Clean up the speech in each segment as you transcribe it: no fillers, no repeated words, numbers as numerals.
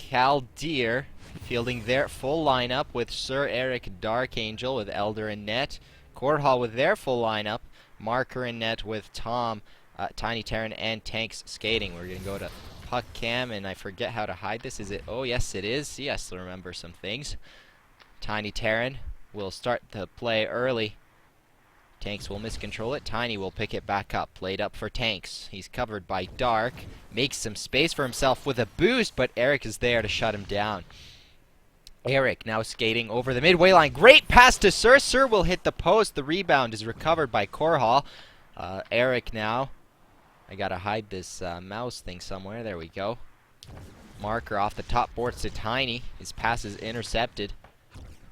Kaldir fielding their full lineup with Sir Eric Darkangel with Elder in net. Korhal with their full lineup. Marker in net with Tom, Tiny Terran, and Tanks skating. We're going to go to puck cam, and I forget how to hide this. Is it? Oh, yes, it is. Yes, I remember some things. Tiny Terran will start the play early. Tanks will miscontrol it. Tiny will pick it back up. Played up for Tanks. He's covered by Dark. Makes some space for himself with a boost, but Eric is there to shut him down. Eric now skating over the midway line. Great pass to Sir. Sir will hit the post. The rebound is recovered by Korhal. Eric now. I gotta hide this mouse thing somewhere. There we go. Marker off the top boards to Tiny. His pass is intercepted.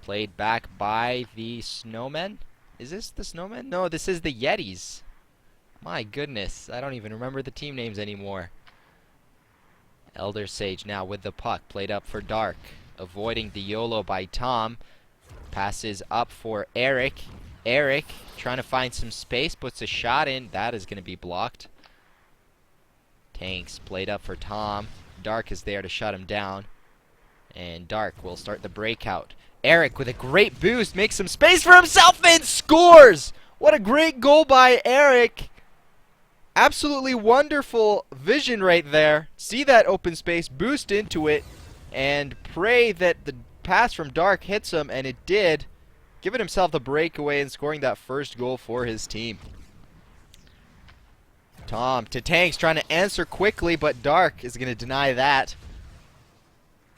Played back by the Snowmen. Is this the Snowmen? No, this is the Yetis. My goodness, I don't even remember the team names anymore. Elder Sage now with the puck. Played up for Dark. Avoiding the YOLO by Tom. Passes up for Eric. Eric trying to find some space. Puts a shot in. That is going to be blocked. Tanks played up for Tom. Dark is there to shut him down. And Dark will start the breakout. Eric with a great boost makes some space for himself and scores! What a great goal by Eric. Absolutely wonderful vision right there. See that open space, boost into it, and pray that the pass from Dark hits him, and it did. Giving himself the breakaway and scoring that first goal for his team. Tom to Tanks trying to answer quickly, but Dark is going to deny that.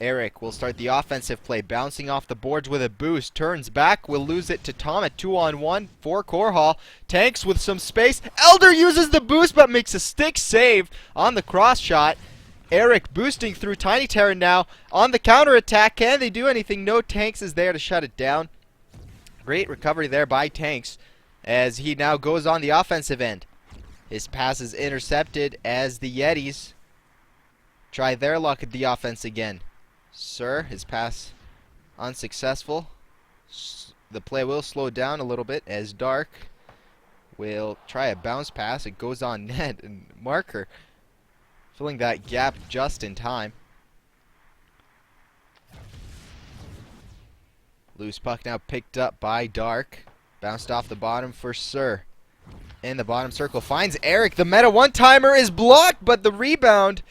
Eric will start the offensive play, bouncing off the boards with a boost. Turns back, will lose it to Tom at 2-on-1 for Korhal. Tanks with some space. Elder uses the boost, but makes a stick save on the cross shot. Eric boosting through Tiny Terran now on the counter attack. Can they do anything? No, Tanks is there to shut it down. Great recovery there by Tanks as he now goes on the offensive end. His pass is intercepted as the Yetis try their luck at the offense again. Sir, his pass unsuccessful. The play will slow down a little bit as Dark will try a bounce pass. It goes on net, and Marker filling that gap just in time. Loose puck now picked up by Dark. Bounced off the bottom for Sir. In the bottom circle finds Eric. The meta one-timer is blocked, but the rebound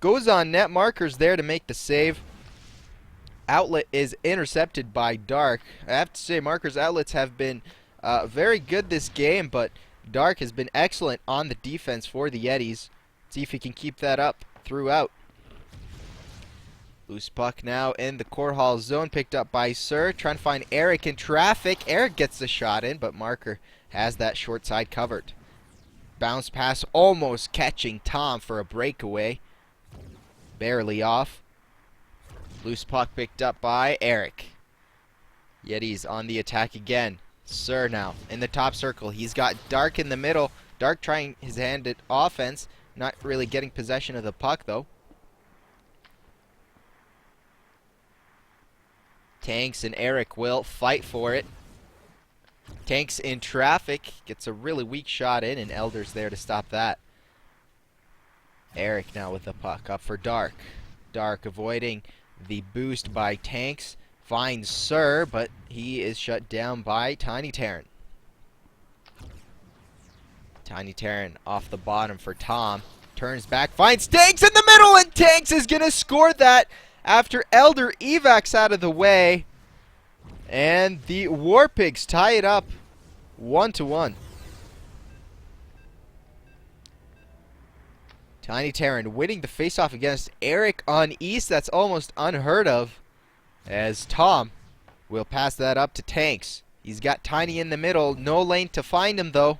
goes on net. Marker's there to make the save. Outlet is intercepted by Dark. I have to say, Marker's outlets have been very good this game, but Dark has been excellent on the defense for the Yetis. See if he can keep that up throughout. Loose puck now in the Korhal zone, picked up by Sir. Trying to find Eric in traffic. Eric gets the shot in, but Marker has that short side covered. Bounce pass almost catching Tom for a breakaway. Barely off. Loose puck picked up by Eric. Yetis on the attack again. Sir now in the top circle. He's got Dark in the middle. Dark trying his hand at offense. Not really getting possession of the puck though. Tanks and Eric will fight for it. Tanks in traffic. Gets a really weak shot in, and Elder's there to stop that. Eric now with the puck up for Dark. Dark avoiding the boost by Tanks. Finds Sir, but he is shut down by Tiny Terran. Tiny Terran off the bottom for Tom. Turns back, finds Tanks in the middle, and Tanks is going to score that after Elder evacs out of the way. And the Warpigs tie it up 1-1. Tiny Terran winning the faceoff against Eric on East. That's almost unheard of, as Tom will pass that up to Tanks. He's got Tiny in the middle. No lane to find him, though.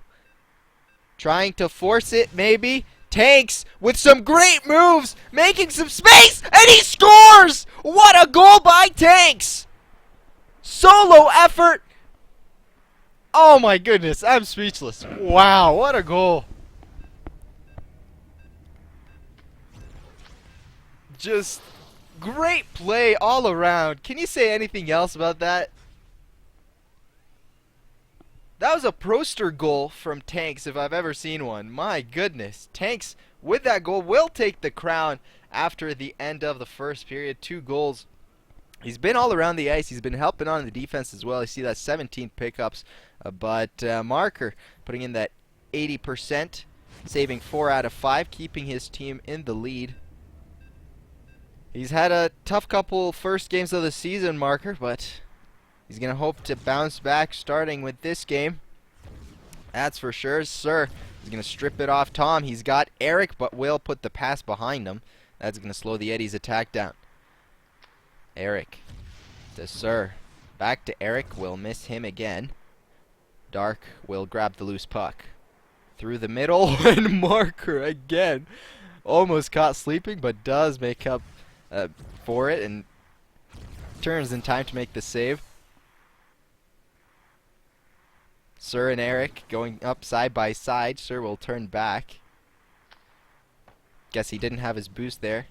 Trying to force it, maybe. Tanks with some great moves, making some space, and he scores! What a goal by Tanks! Solo effort. Oh my goodness, I'm speechless. Wow, what a goal. Just great play all around. Can you say anything else about that? That was a Proster goal from Tanks if I've ever seen one. My goodness. Tanks with that goal will take the crown after the end of the first period. 2 goals. He's been all around the ice. He's been helping on the defense as well. I see that 17 pickups, but Marker putting in that 80%, saving 4 out of 5, keeping his team in the lead. He's had a tough couple first games of the season, Marker, but he's going to hope to bounce back starting with this game. That's for sure. Sir is going to strip it off Tom. He's got Eric, but will put the pass behind him. That's going to slow the Yetis' attack down. Eric to Sir. Back to Eric. Will miss him again. Dark will grab the loose puck. Through the middle, and Marker again. Almost caught sleeping, but does make up for it, and turns in time to make the save. Sir and Eric going up side by side. Sir will turn back. Guess he didn't have his boost there.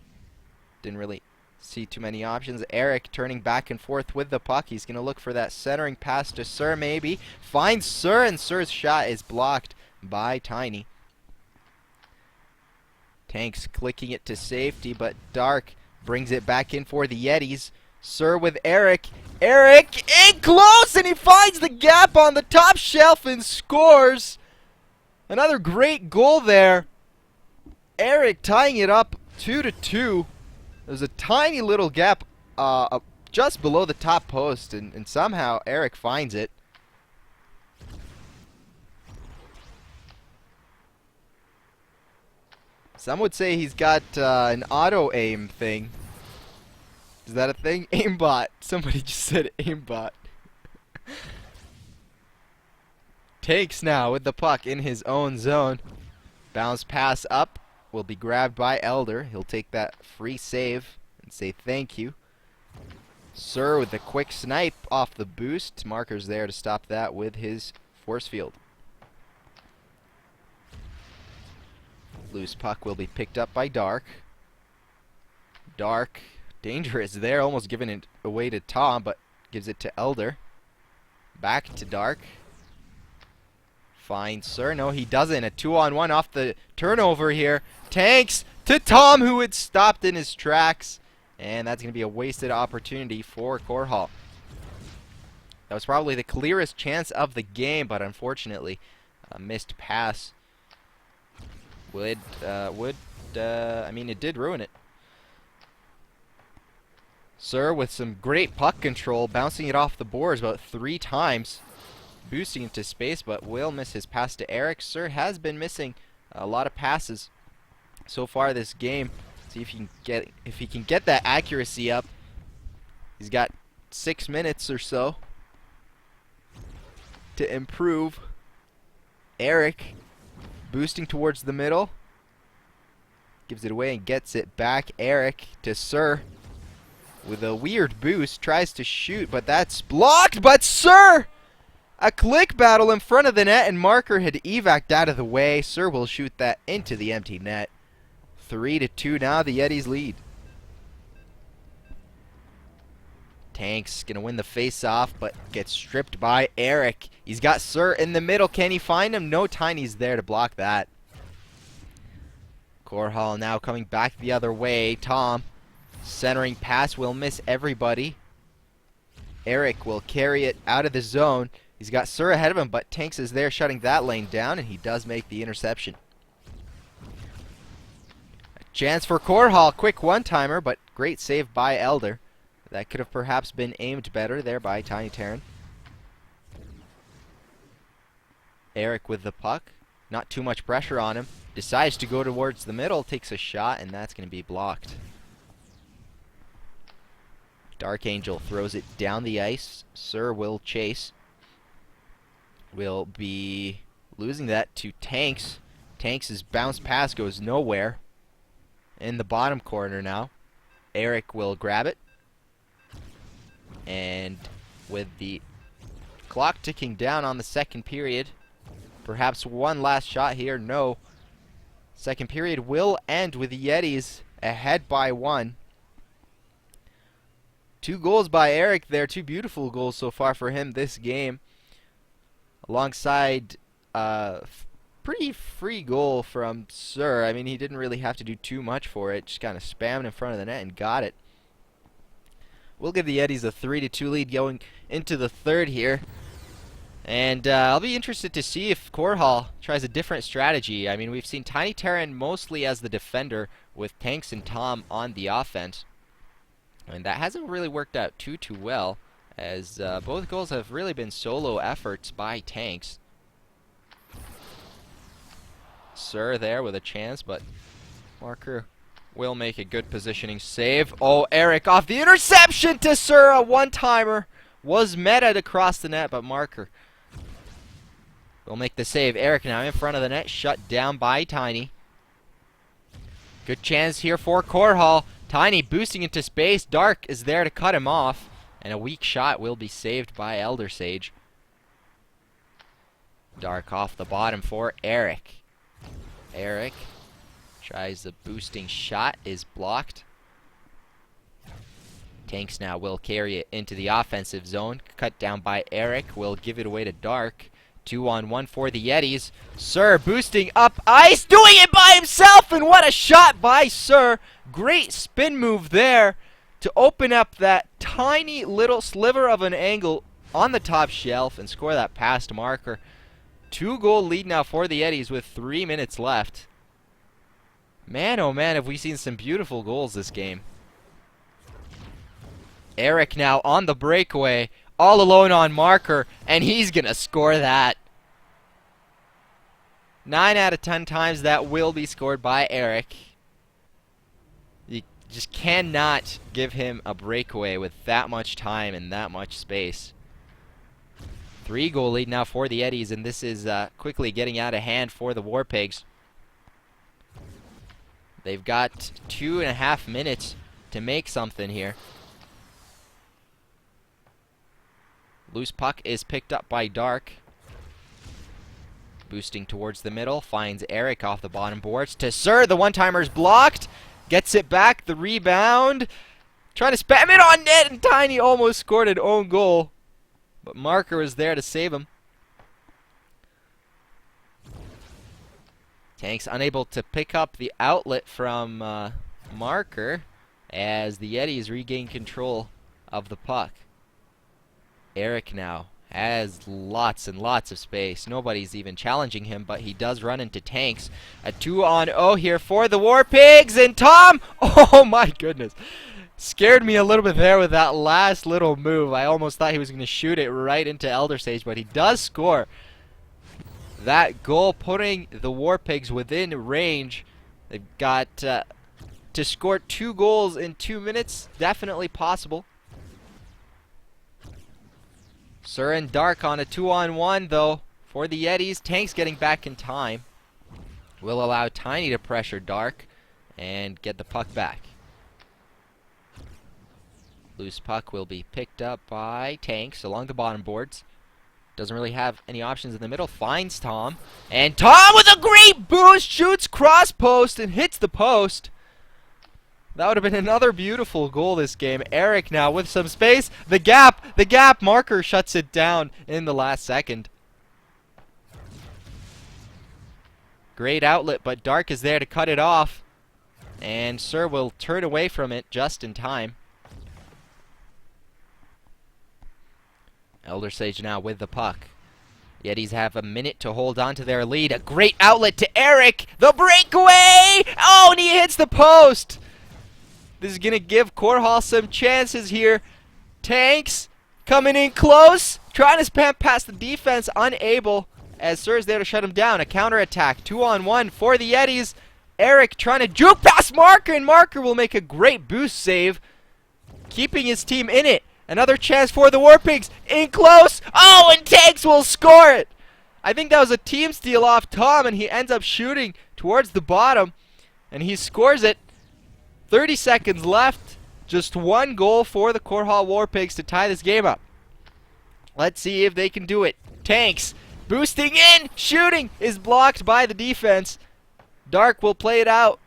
Didn't really see too many options. Eric turning back and forth with the puck. He's going to look for that centering pass to Sir maybe. Finds Sir, and Sir's shot is blocked by Tiny. Tanks clicking it to safety, but Dark brings it back in for the Yetis. Sir with Eric. Eric in close, and he finds the gap on the top shelf and scores. Another great goal there. Eric tying it up 2-2. There's a tiny little gap just below the top post, and somehow Eric finds it. Some would say he's got an auto-aim thing. Is that a thing? Aimbot. Somebody just said aimbot. Takes now with the puck in his own zone. Bounce pass up. Will be grabbed by Elder. He'll take that free save and say thank you. Sir with a quick snipe off the boost. Marker's there to stop that with his force field. Loose puck will be picked up by Dark. Dark, dangerous there, almost giving it away to Tom, but gives it to Elder. Back to Dark. Finds Sir. No, he doesn't. A 2-on-1 off the turnover here. Tanks to Tom, who had stopped in his tracks. And that's going to be a wasted opportunity for Korhal. That was probably the clearest chance of the game, but unfortunately, a missed pass it did ruin it. Sir with some great puck control, bouncing it off the boards about 3 times. Boosting into space, but will miss his pass to Eric. Sir has been missing a lot of passes so far this game. See if he can get that accuracy up. He's got 6 minutes or so to improve. Eric boosting towards the middle. Gives it away and gets it back. Eric to Sir with a weird boost. Tries to shoot, but that's blocked. But Sir! A click battle in front of the net, and Marker had evac'd out of the way. Sir will shoot that into the empty net. 3-2 now, the Yetis lead. Tank's going to win the face-off, but gets stripped by Eric. He's got Sir in the middle. Can he find him? No, Tiny's there to block that. Korhal now coming back the other way. Tom, centering pass, will miss everybody. Eric will carry it out of the zone. He's got Sir ahead of him, but Tanks is there shutting that lane down, and he does make the interception. A chance for Korhal. Quick one-timer, but great save by Elder. That could have perhaps been aimed better there by Tiny Terran. Eric with the puck. Not too much pressure on him. Decides to go towards the middle. Takes a shot, and that's going to be blocked. Dark Angel throws it down the ice. Sir will chase. Will be losing that to Tanks. Tanks' bounce pass goes nowhere. In the bottom corner now. Eric will grab it. And with the clock ticking down on the second period, perhaps one last shot here. No. Second period will end with the Yetis ahead by 1. 2 goals by Eric there. 2 beautiful goals so far for him this game. Alongside Pretty free goal from Sir. I mean, he didn't really have to do too much for it. Just kind of spammed in front of the net and got it. We'll give the Yetis a 3-2 lead going into the third here. And I'll be interested to see if Korhal tries a different strategy. I mean, we've seen Tiny Terran mostly as the defender with Tanks and Tom on the offense. And that hasn't really worked out too well, as both goals have really been solo efforts by Tanks. Sir there with a chance, but Marker will make a good positioning save. Oh, Eric off the interception to Sir. A one-timer was meted across the net, but Marker will make the save. Eric now in front of the net, shut down by Tiny. Good chance here for Korhal. Tiny boosting into space. Dark is there to cut him off, and a weak shot will be saved by Elder Sage. Dark off the bottom for Eric. Eric tries the boosting shot, is blocked. Tanks now will carry it into the offensive zone. Cut down by Eric, will give it away to Dark. 2-on-1 for the Yetis. Sir boosting up ice, doing it by himself, and what a shot by Sir. Great spin move there to open up that tiny little sliver of an angle on the top shelf and score that past Marker. 2-goal lead now for the Yetis with 3 minutes left. Man, oh man, have we seen some beautiful goals this game. Eric now on the breakaway, all alone on Marker, and he's gonna score that. 9 out of 10 times that will be scored by Eric. You just cannot give him a breakaway with that much time and that much space. 3-goal lead now for the Yetis, and this is quickly getting out of hand for the War Pigs. They've got 2.5 minutes to make something here. Loose puck is picked up by Dark. Boosting towards the middle, finds Eric off the bottom boards to Sir. The one-timer's blocked. Gets it back, the rebound. Trying to spam it on net, and Tiny almost scored an own goal. But Marker was there to save him. Tanks unable to pick up the outlet from Marker as the Yetis regain control of the puck. Eric now has lots and lots of space. Nobody's even challenging him, but he does run into Tanks. A 2-on-0 here for the War Pigs, and Tom! Oh my goodness. Scared me a little bit there with that last little move. I almost thought he was going to shoot it right into Elder Sage, but he does score. That goal putting the War Pigs within range. They've got to score 2 goals in 2 minutes. Definitely possible. Sir and Dark on a 2-on-1 though for the Yetis. Tanks getting back in time. Will allow Tiny to pressure Dark and get the puck back. Loose puck will be picked up by Tanks along the bottom boards. Doesn't really have any options in the middle. Finds Tom. And Tom with a great boost shoots cross post and hits the post. That would have been another beautiful goal this game. Eric now with some space. The gap. Marker shuts it down in the last second. Great outlet, but Dark is there to cut it off. And Sir will turn away from it just in time. Elder Sage now with the puck. Yetis have a minute to hold on to their lead. A great outlet to Eric. The breakaway! Oh, and he hits the post! This is going to give Korhal some chances here. Tanks coming in close. Trying to spam past the defense. Unable. As Sir is there to shut him down. A counterattack. 2-on-1 for the Yetis. Eric trying to juke past Marker. And Marker will make a great boost save. Keeping his team in it. Another chance for the War Pigs. In close. Oh, and Tanks will score it. I think that was a team steal off Tom. And he ends up shooting towards the bottom. And he scores it. 30 seconds left. Just 1 goal for the Korhal War Pigs to tie this game up. Let's see if they can do it. Tanks boosting in. Shooting is blocked by the defense. Dark will play it out.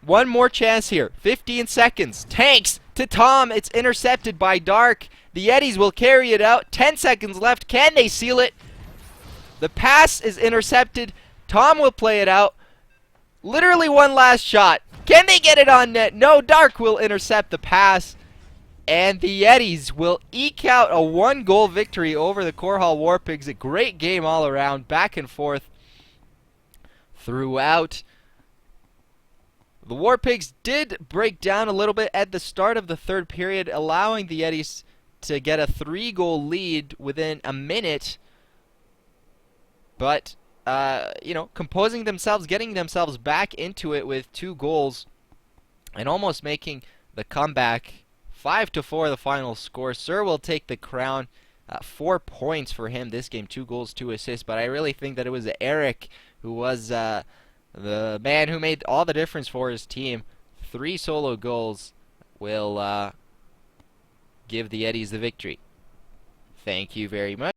One more chance here. 15 seconds. Tanks to Tom. It's intercepted by Dark. The Yetis will carry it out. 10 seconds left. Can they seal it? The pass is intercepted. Tom will play it out. Literally one last shot. Can they get it on net? No, Dark will intercept the pass. And the Yetis will eke out a 1-goal victory over the Korhal Warpigs. A great game all around, back and forth throughout. The Warpigs did break down a little bit at the start of the third period, allowing the Yetis to get a 3-goal lead within a minute. But composing themselves, getting themselves back into it with 2 goals, and almost making the comeback. 5-4 the final score. Sir will take the crown. 4 points for him this game, 2 goals, 2 assists. But I really think that it was Eric who was the man who made all the difference for his team. 3 solo goals will give the Yetis the victory. Thank you very much.